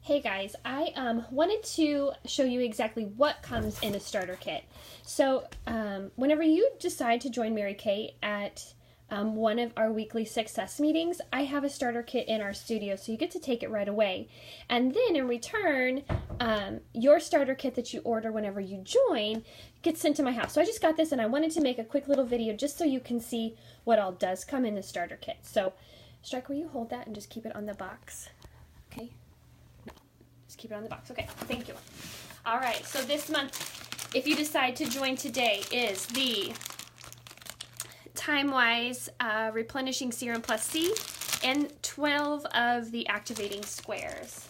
Hey guys, I wanted to show you exactly what comes in a starter kit. So whenever you decide to join Mary Kay at one of our weekly success meetings, I have a starter kit in our studio, so you get to take it right away. And then in return, your starter kit that you order whenever you join gets sent to my house. So I just got this and I wanted to make a quick little video just so you can see what all does come in the starter kit. So Strike, will you hold that and just keep it on the box? Okay. Just keep it on the box. Okay, thank you. All right, so this month, if you decide to join today, is the Time-Wise Replenishing Serum Plus C and 12 of the activating squares.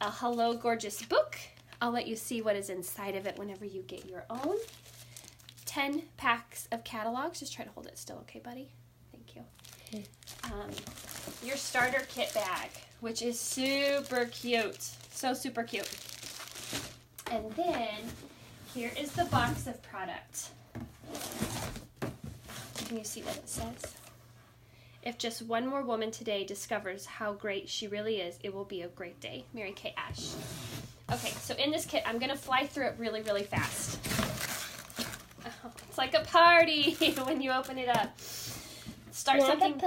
A Hello Gorgeous book. I'll let you see what is inside of it whenever you get your own. 10 packs of catalogs. Just try to hold it still, okay, buddy? Thank you. Your starter kit bag, which is super cute. So super cute. And then here is the box of product. Can you see what it says? If just one more woman today discovers how great she really is, it will be a great day. Mary Kay Ash. Okay, so in this kit, I'm going to fly through it really, really fast. Oh, it's like a party when you open it up. Start Something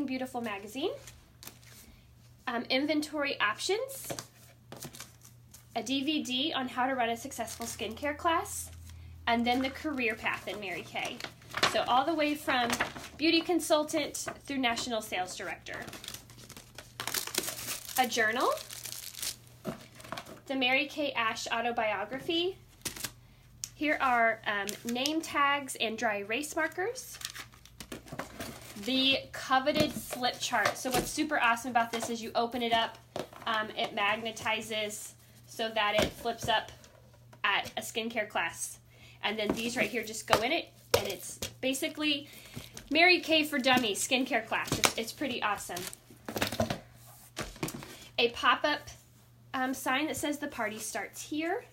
Beautiful magazine. Inventory options, a DVD on how to run a successful skincare class, and then the career path in Mary Kay. So all the way from beauty consultant through national sales director. A journal, the Mary Kay Ash autobiography. Here are name tags and dry erase markers. The coveted flip chart. So what's super awesome about this is you open it up, it magnetizes so that it flips up at a skincare class. And then these right here just go in it, and it's basically Mary Kay for Dummies skincare class. It's pretty awesome. A pop-up sign that says the party starts here.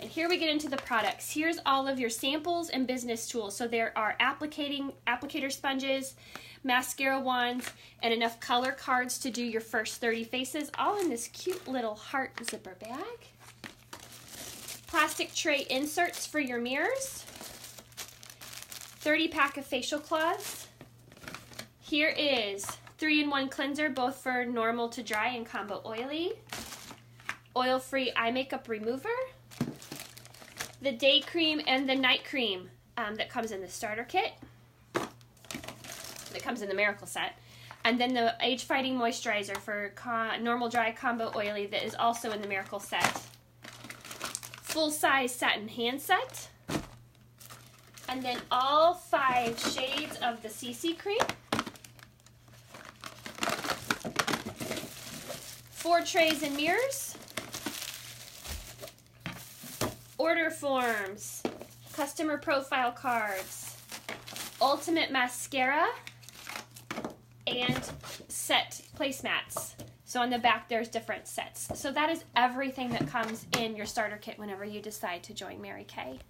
And here we get into the products. Here's all of your samples and business tools. So there are applicator sponges, mascara wands, and enough color cards to do your first 30 faces, all in this cute little heart zipper bag. Plastic tray inserts for your mirrors. 30-pack of facial cloths. Here is 3-in-1 cleanser, both for normal to dry and combo oily. Oil-free eye makeup remover. The day cream and the night cream that comes in the starter kit, that comes in the Miracle set, and then the age-fighting moisturizer for normal dry combo oily that is also in the Miracle set. Full-size satin hand set, and then all 5 shades of the CC cream. 4 trays and mirrors. Order forms, customer profile cards, ultimate mascara, and set placemats. So on the back there's different sets. So that is everything that comes in your starter kit whenever you decide to join Mary Kay.